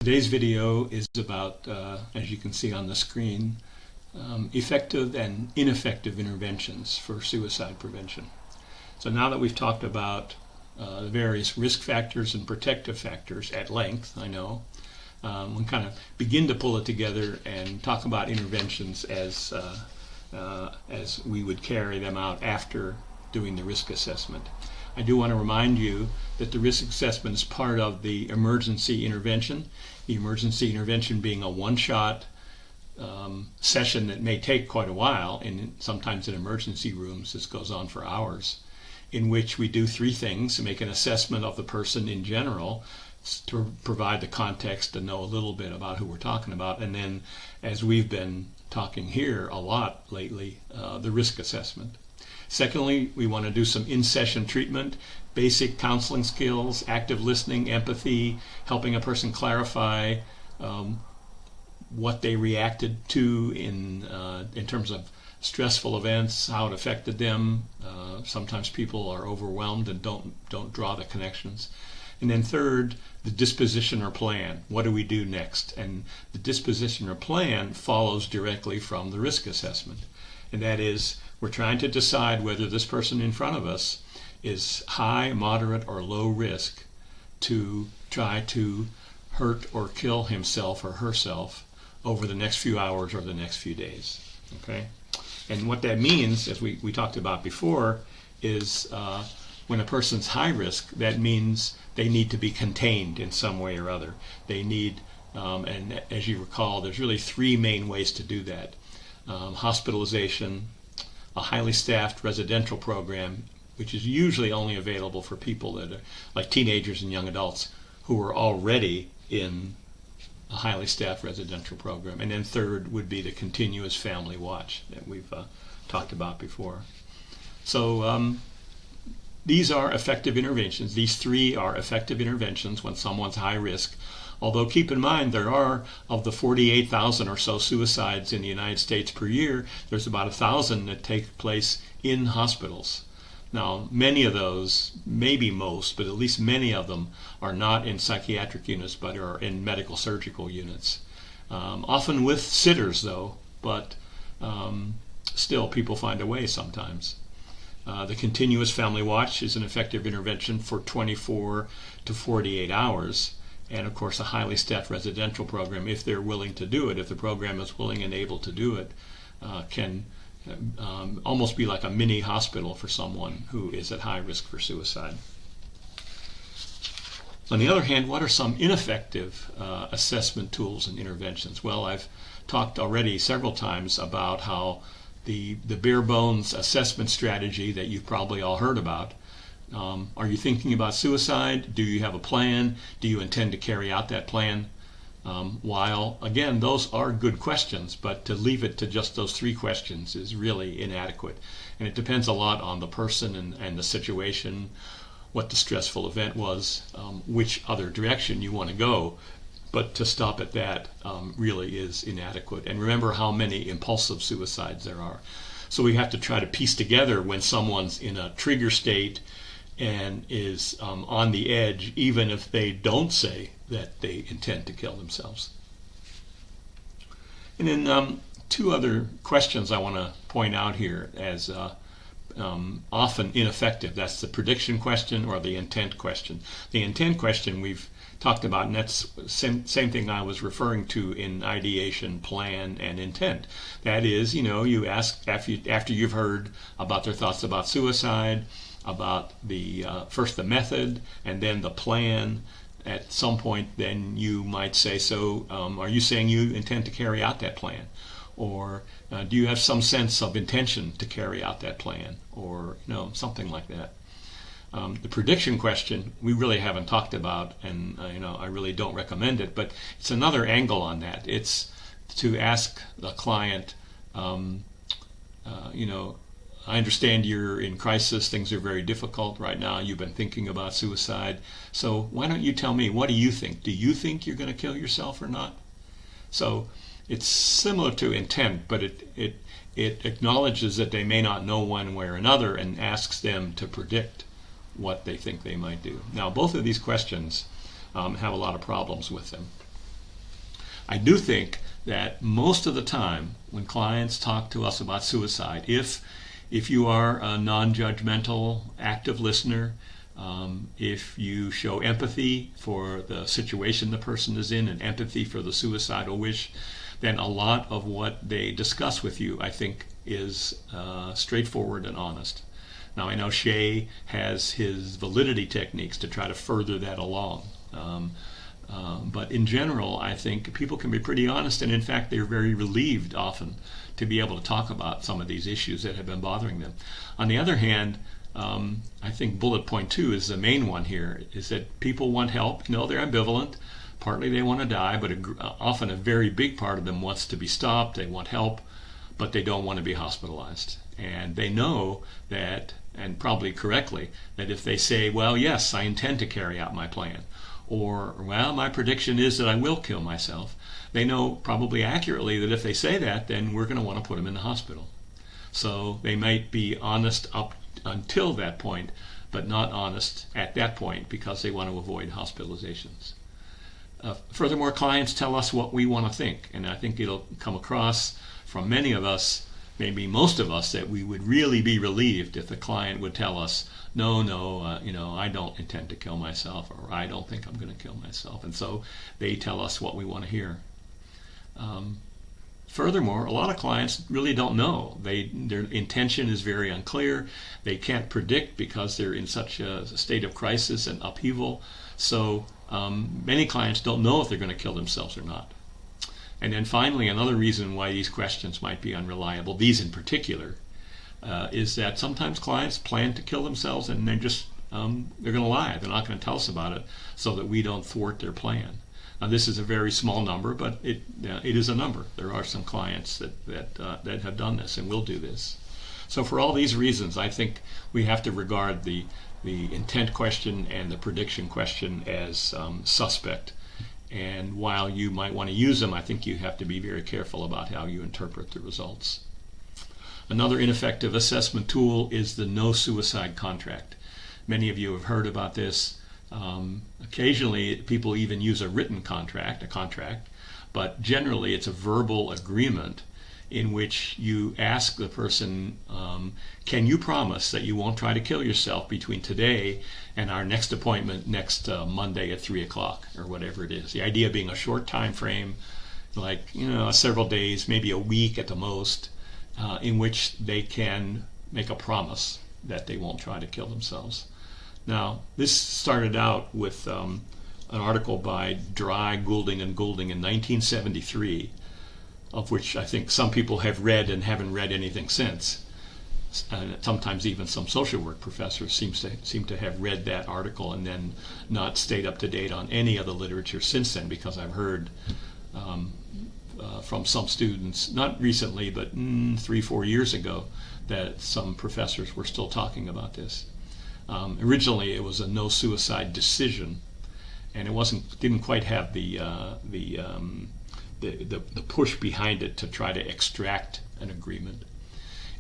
Today's video is about, as you can see on the screen, effective and ineffective interventions for suicide prevention. So now that we've talked about the various risk factors and protective factors at length, I know, we kind of begin to pull it together and talk about interventions as we would carry them out after doing the risk assessment. I do want to remind you that the risk assessment is part of the emergency intervention. The emergency intervention being a one-shot session that may take quite a while, and sometimes in emergency rooms this goes on for hours, in which we do three things: make an assessment of the person in general, to provide the context to know a little bit about who we're talking about, and then, as we've been talking here a lot lately, the risk assessment. Secondly, we want to do some in-session treatment, basic counseling skills, active listening, empathy, helping a person clarify what they reacted to in terms of stressful events, how it affected them. Sometimes people are overwhelmed and don't draw the connections. And then third, the disposition or plan. What do we do next? And the disposition or plan follows directly from the risk assessment. And that is, we're trying to decide whether this person in front of us is high, moderate, or low risk to try to hurt or kill himself or herself over the next few hours or the next few days. Okay? And what that means, as we talked about before, is when a person's high risk, that means they need to be contained in some way or other. They need, and as you recall, there's really three main ways to do that. Hospitalization, a highly staffed residential program, which is usually only available for people that are like teenagers and young adults who are already in a highly staffed residential program. And then third would be the continuous family watch that we've talked about before. So these are effective interventions. These three are effective interventions when someone's high risk. Although keep in mind, there are, of the 48,000 or so suicides in the United States per year, there's about 1,000 that take place in hospitals. Now, many of those, maybe most, but at least many of them, are not in psychiatric units, but are in medical surgical units. Often with sitters, though, but still people find a way sometimes. The continuous family watch is an effective intervention for 24 to 48 hours. And of course, a highly staffed residential program, if they're willing to do it, if the program is willing and able to do it, can almost be like a mini hospital for someone who is at high risk for suicide. On the other hand, what are some ineffective assessment tools and interventions? Well, I've talked already several times about how the bare bones assessment strategy that you've probably all heard about. Are you thinking about suicide? Do you have a plan? Do you intend to carry out that plan? While, again, those are good questions, but to leave it to just those three questions is really inadequate. And it depends a lot on the person and the situation, what the stressful event was, which other direction you want to go. But to stop at that really is inadequate. And remember how many impulsive suicides there are. So we have to try to piece together when someone's in a trigger state and is on the edge, even if they don't say that they intend to kill themselves. And then two other questions I want to point out here as often ineffective. That's the prediction question or the intent question. The intent question we've talked about, and that's same thing I was referring to in ideation, plan, and intent. That is, you ask after you've heard about their thoughts about suicide, about first the method, and then the plan. At some point, then you might say, so are you saying you intend to carry out that plan? Or do you have some sense of intention to carry out that plan? Or something like that. The prediction question we really haven't talked about, and I really don't recommend it, but it's another angle on that. It's to ask the client, I understand you're in crisis, things are very difficult right now, you've been thinking about suicide, so why don't you tell me, what do you think? Do you think you're going to kill yourself or not? So it's similar to intent, but it acknowledges that they may not know one way or another and asks them to predict what they think they might do. Now, both of these questions have a lot of problems with them. I do think that most of the time when clients talk to us about suicide, if you are a non-judgmental, active listener, if you show empathy for the situation the person is in and empathy for the suicidal wish, then a lot of what they discuss with you, I think, is straightforward and honest. Now, I know Shea has his validity techniques to try to further that along. But in general, I think people can be pretty honest, and in fact, they're very relieved often to be able to talk about some of these issues that have been bothering them. On the other hand, I think bullet point 2 is the main one here, is that people want help. No, they're ambivalent. Partly they want to die, but often a very big part of them wants to be stopped. They want help, but they don't want to be hospitalized. And they know that, and probably correctly, that if they say, well, yes, I intend to carry out my plan, or, well, my prediction is that I will kill myself, they know probably accurately that if they say that, then we're going to want to put them in the hospital. So they might be honest up until that point, but not honest at that point because they want to avoid hospitalizations. Furthermore, clients tell us what we want to think, and I think it'll come across from many of us, maybe most of us, that we would really be relieved if the client would tell us, no, I don't intend to kill myself, or I don't think I'm going to kill myself. And so they tell us what we want to hear. Furthermore, a lot of clients really don't know. Their intention is very unclear. They can't predict because they're in such a state of crisis and upheaval. So many clients don't know if they're going to kill themselves or not. And then finally, another reason why these questions might be unreliable, these in particular, is that sometimes clients plan to kill themselves and they're going to lie. They're not going to tell us about it so that we don't thwart their plan. Now, this is a very small number, but it is a number. There are some clients that have done this and will do this. So for all these reasons, I think we have to regard the intent question and the prediction question as suspect. And while you might want to use them, I think you have to be very careful about how you interpret the results. Another ineffective assessment tool is the no suicide contract. Many of you have heard about this. Occasionally, people even use a written contract, but generally it's a verbal agreement in which you ask the person, can you promise that you won't try to kill yourself between today and our next appointment next Monday at 3 o'clock, or whatever it is. The idea being a short time frame, like several days, maybe a week at the most, in which they can make a promise that they won't try to kill themselves. Now, this started out with an article by Dry, Goulding, and Goulding in 1973, of which I think some people have read and haven't read anything since. Sometimes even some social work professors seem to have read that article and then not stayed up to date on any of the literature since then, because I've heard from some students, not recently, but 3-4 years ago, that some professors were still talking about this. Originally, it was a no suicide decision, and it didn't quite have the push behind it to try to extract an agreement.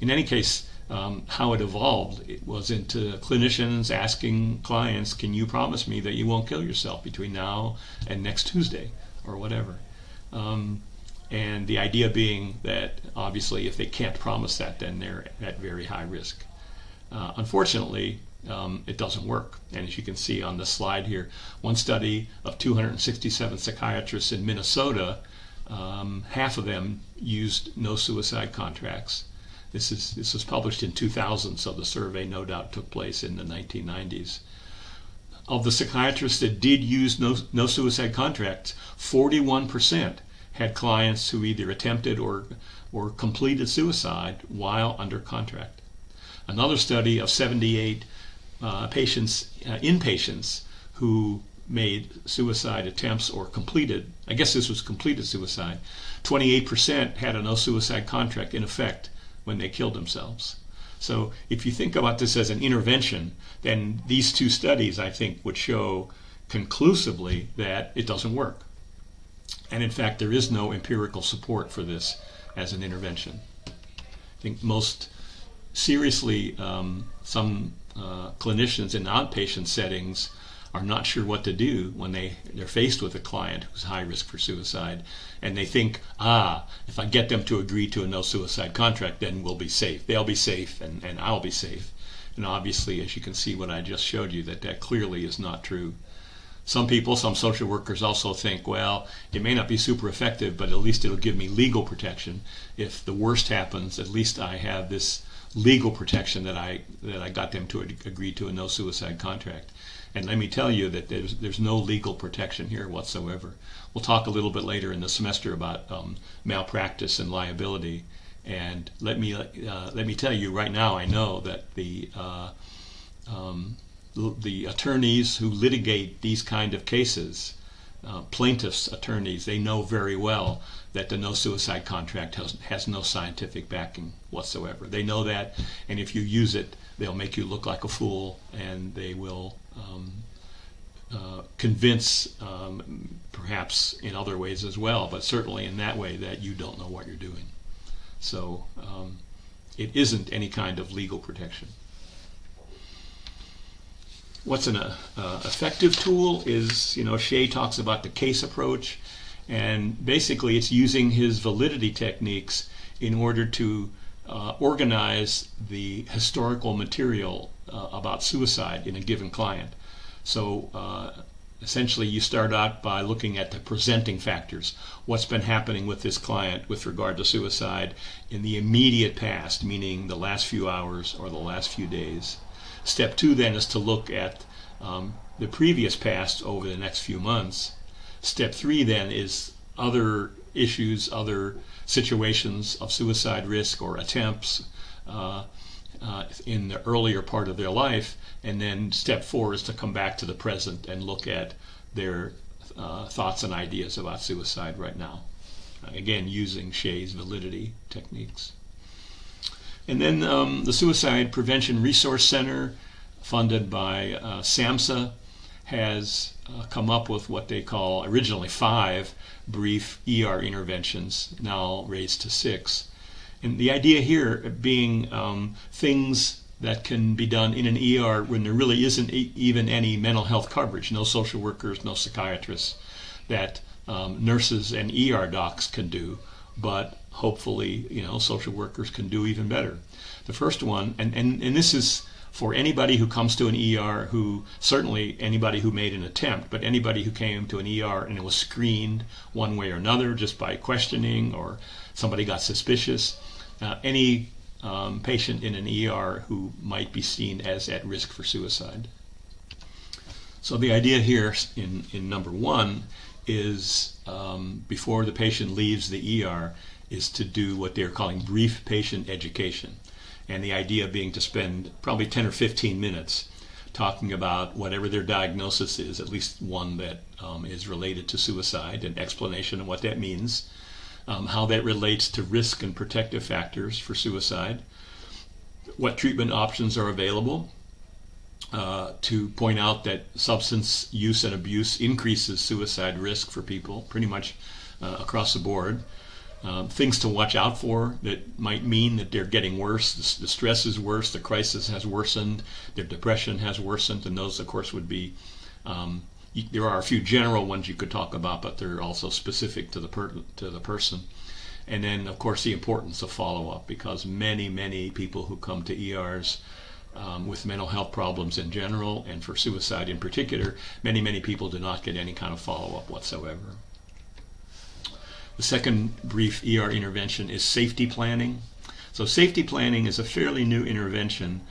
In any case, how it evolved, it was into clinicians asking clients, can you promise me that you won't kill yourself between now and next Tuesday, or whatever. And the idea being that obviously if they can't promise that, then they're at very high risk. Unfortunately, it doesn't work. And as you can see on the slide here, one study of 267 psychiatrists in Minnesota, half of them used no suicide contracts. This was published in 2000, so the survey no doubt took place in the 1990s. Of the psychiatrists that did use no suicide contracts, 41% had clients who either attempted or completed suicide while under contract. Another study of 78 inpatients who made suicide attempts or completed, I guess this was completed suicide, 28% had a no suicide contract in effect when they killed themselves. So if you think about this as an intervention, then these two studies, I think, would show conclusively that it doesn't work. And in fact, there is no empirical support for this as an intervention. I think most seriously, some clinicians in outpatient settings are not sure what to do when they're faced with a client who's high risk for suicide, and they think, if I get them to agree to a no suicide contract, then we'll be safe. They'll be safe, and I'll be safe. And obviously, as you can see what I just showed you, that clearly is not true. Some people, some social workers also think, well, it may not be super effective, but at least it'll give me legal protection. If the worst happens, at least I have this legal protection that I got them to agree to a no suicide contract. And let me tell you that there's no legal protection here whatsoever. We'll talk a little bit later in the semester about malpractice and liability. And let me tell you right now, I know that the attorneys who litigate these kind of cases, plaintiffs' attorneys, they know very well that the no suicide contract has no scientific backing whatsoever. They know that, and if you use it, they'll make you look like a fool, and they will convince, perhaps in other ways as well, but certainly in that way, that you don't know what you're doing. So it isn't any kind of legal protection. What's an effective tool is, Shea talks about the case approach, and basically it's using his validity techniques in order to organize the historical material about suicide in a given client. So essentially you start out by looking at the presenting factors. What's been happening with this client with regard to suicide in the immediate past, meaning the last few hours or the last few days. Step 2 then is to look at the previous past over the next few months. Step 3 then is other issues, other situations of suicide risk or attempts in the earlier part of their life. And then step 4 is to come back to the present and look at their thoughts and ideas about suicide right now. Again, using Shea's validity techniques. And then the Suicide Prevention Resource Center, funded by SAMHSA, has come up with what they call originally 5 brief ER interventions, now raised to 6. And the idea here being things that can be done in an ER when there really isn't even any mental health coverage, no social workers, no psychiatrists, that nurses and ER docs can do, but hopefully, social workers can do even better. The first one, and this is for anybody who comes to an ER, certainly anybody who made an attempt, but anybody who came to an ER and it was screened one way or another just by questioning, or somebody got suspicious, any patient in an ER who might be seen as at risk for suicide. So the idea here in number 1 is before the patient leaves the ER is to do what they're calling brief patient education. And the idea being to spend probably 10 or 15 minutes talking about whatever their diagnosis is, at least one that is related to suicide, an explanation of what that means, how that relates to risk and protective factors for suicide, what treatment options are available, to point out that substance use and abuse increases suicide risk for people pretty much across the board. Things to watch out for that might mean that they're getting worse. The stress is worse, the crisis has worsened, their depression has worsened, and those, of course, would be, there are a few general ones you could talk about, but they're also specific to the person. And then, of course, the importance of follow-up, because many people who come to ERs with mental health problems in general, and for suicide in particular, many people do not get any kind of follow-up whatsoever. The second brief ER intervention is safety planning. So safety planning is a fairly new intervention,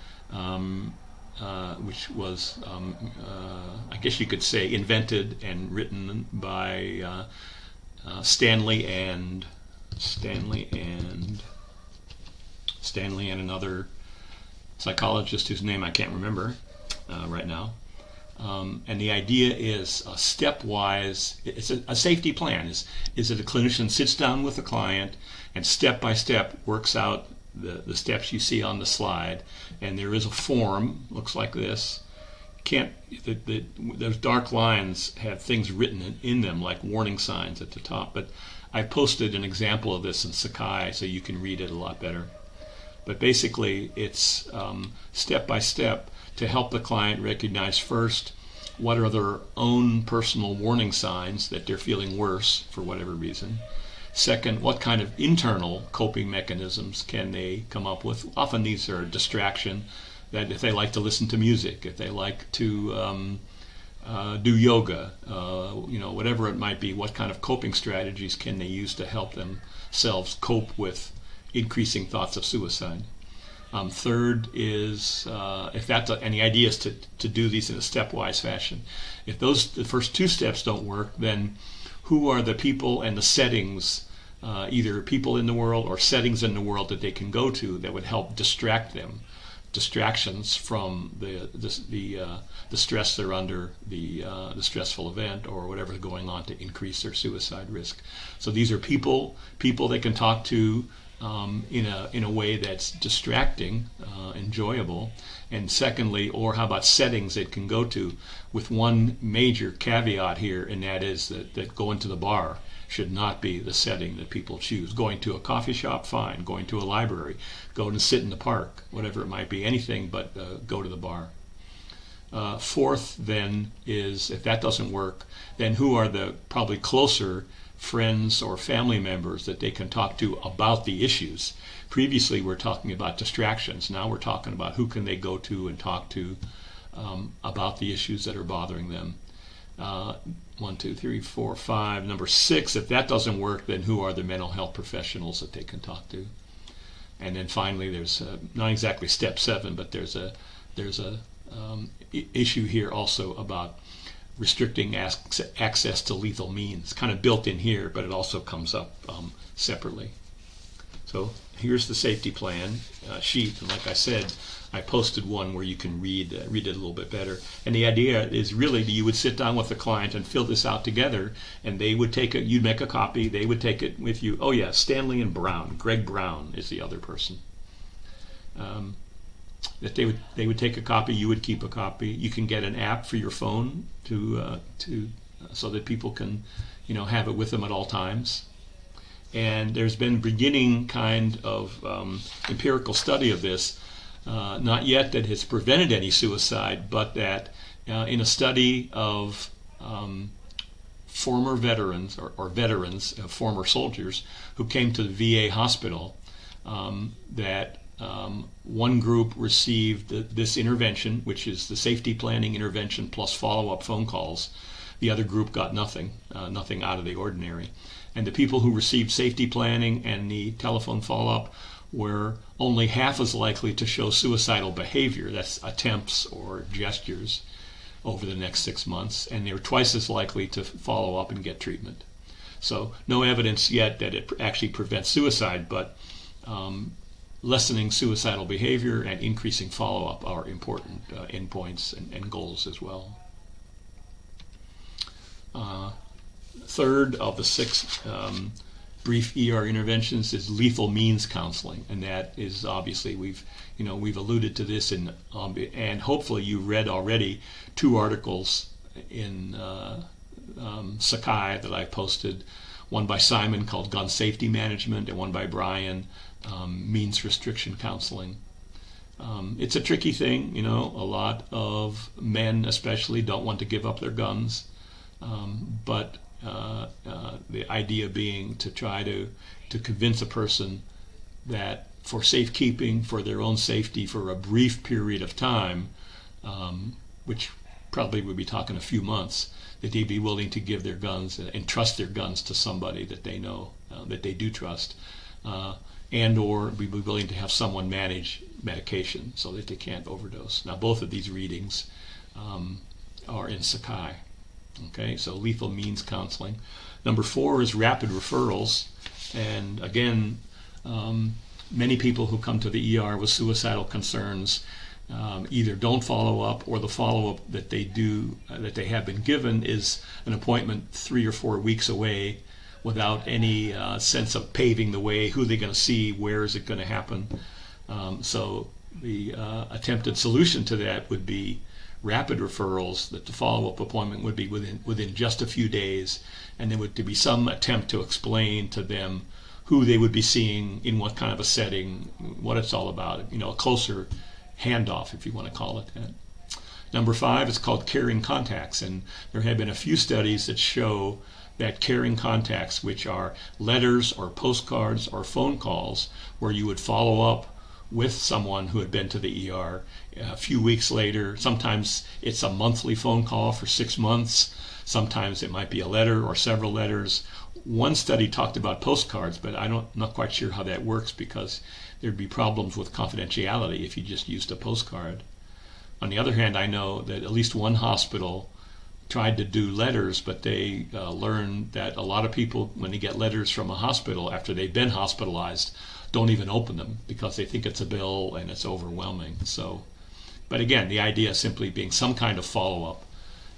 which was, I guess you could say, invented and written by Stanley and another psychologist whose name I can't remember right now. And the idea is a stepwise, it's a safety plan, is that a clinician sits down with a client and step by step works out the steps you see on the slide. And there is a form, looks like this. Those dark lines have things written in them like warning signs at the top, but I posted an example of this in Sakai so you can read it a lot better. But basically it's step by step to help the client recognize first what are their own personal warning signs that they're feeling worse for whatever reason. Second, what kind of internal coping mechanisms can they come up with? Often these are distraction, that if they like to listen to music, if they like to do yoga, whatever it might be, what kind of coping strategies can they use to help themselves cope with increasing thoughts of suicide? Third is, if that's any ideas to do these in a stepwise fashion. If the first two steps don't work, then who are the people and the settings, either people in the world or settings in the world that they can go to that would help distract them, distractions from the stress they're under, the stressful event or whatever's going on to increase their suicide risk. So these are people they can talk to in a way that's distracting, enjoyable. And secondly, or how about settings it can go to, with one major caveat here, and that is that going to the bar should not be the setting that people choose. Going to a coffee shop, fine. Going to a library, going to sit in the park, whatever it might be, anything but go to the bar. Fourth, then, is if that doesn't work, then who are the probably closer friends or family members that they can talk to about the issues. Previously, we're talking about distractions. Now we're talking about who can they go to and talk to about the issues that are bothering them. 1, 2, 3, 4, 5. Number 6, if that doesn't work, then who are the mental health professionals that they can talk to? And then finally, there's not exactly step 7, but there's a issue here also about restricting access to lethal means, kind of built in here, but it also comes up separately. So here's the safety plan sheet, and like I said, I posted one where you can read it a little bit better. And the idea is really that you would sit down with the client and fill this out together, and they would take it. You'd make a copy. They would take it with you. Oh yeah, Stanley and Brown. Greg Brown is the other person. That they would take a copy. You would keep a copy. You can get an app for your phone to so that people can have it with them at all times. And there's been beginning kind of empirical study of this. Not yet that has prevented any suicide, but that in a study of former veterans or veterans, former soldiers who came to the VA hospital, that one group received this intervention, which is the safety planning intervention plus follow-up phone calls. The other group got nothing out of the ordinary. And the people who received safety planning and the telephone follow-up were only half as likely to show suicidal behavior, that's attempts or gestures, over the next 6 months, and they were twice as likely to follow up and get treatment. So no evidence yet that it actually prevents suicide, but lessening suicidal behavior and increasing follow-up are important endpoints and goals as well. Third of the 6 brief ER interventions is lethal means counseling, and that is obviously we've alluded to this and hopefully you read already 2 articles in Sakai that I posted, one by Simon called Gun Safety Management and one by Brian, Means Restriction Counseling. It's a tricky thing, a lot of men especially don't want to give up their guns, but the idea being to try to convince a person that for safekeeping, for their own safety, for a brief period of time, which probably would be talking a few months, that they'd be willing to give their guns and trust their guns to somebody that they know, that they do trust, and or be willing to have someone manage medication so that they can't overdose. Now both of these readings are in Sakai. Okay, so lethal means counseling. Number 4 is rapid referrals. And again, many people who come to the ER with suicidal concerns either don't follow up, or the follow-up that they have been given is an appointment 3 or 4 weeks away without any sense of paving the way, who they're going to see, where is it going to happen. So the attempted solution to that would be rapid referrals, that the follow-up appointment would be within just a few days, and there would be some attempt to explain to them who they would be seeing, in what kind of a setting, what it's all about, a closer handoff, if you want to call it that. Number 5 is called caring contacts, and there have been a few studies that show that caring contacts, which are letters or postcards or phone calls where you would follow up with someone who had been to the ER a few weeks later. Sometimes it's a monthly phone call for 6 months. Sometimes it might be a letter or several letters. One study talked about postcards, but I'm not quite sure how that works because there'd be problems with confidentiality if you just used a postcard. On the other hand, I know that at least one hospital tried to do letters, but they learned that a lot of people, when they get letters from a hospital after they've been hospitalized, don't even open them because they think it's a bill and it's overwhelming. So, but again, the idea is simply being some kind of follow-up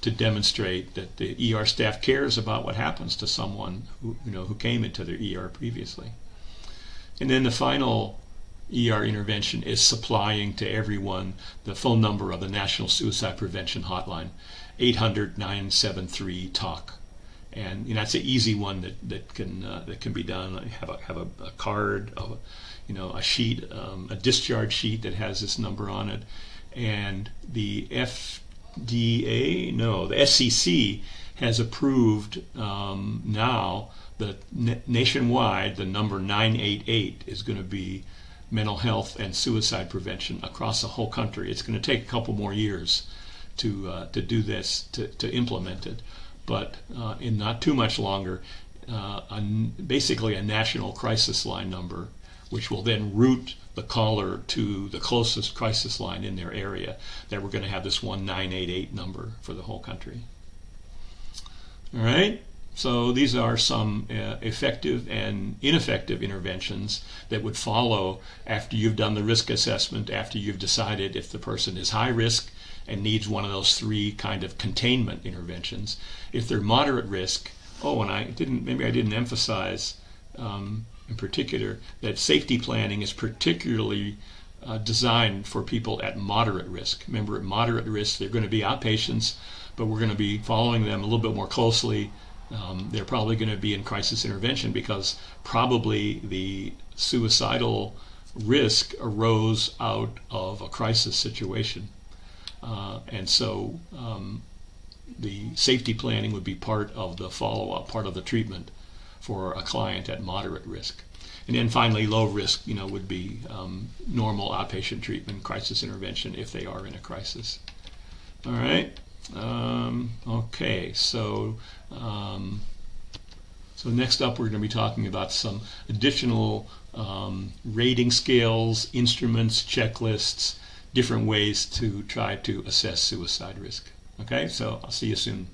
to demonstrate that the ER staff cares about what happens to someone who came into their ER previously. And then the final ER intervention is supplying to everyone the phone number of the National Suicide Prevention Hotline, 800-973-TALK. And that's an easy one that can be done. Have a card, a sheet, a discharge sheet that has this number on it, and the SEC has approved now that nationwide the number 988 is going to be mental health and suicide prevention across the whole country. It's going to take a couple more years to do this, to implement it, but in not too much longer, basically a national crisis line number, which will then route the caller to the closest crisis line in their area, that we're going to have this 1988 number for the whole country. All right, so these are some effective and ineffective interventions that would follow after you've done the risk assessment, after you've decided if the person is high risk and needs one of those 3 kind of containment interventions. If they're moderate risk, and I didn't emphasize in particular that safety planning is particularly designed for people at moderate risk. Remember, at moderate risk, they're going to be outpatients, but we're going to be following them a little bit more closely. They're probably going to be in crisis intervention because probably the suicidal risk arose out of a crisis situation. And so the safety planning would be part of the follow-up, part of the treatment for a client at moderate risk. And then finally, low risk, would be normal outpatient treatment, crisis intervention if they are in a crisis. All right. Okay. So next up, we're going to be talking about some additional rating scales, instruments, checklists, different ways to try to assess suicide risk. Okay. So I'll see you soon.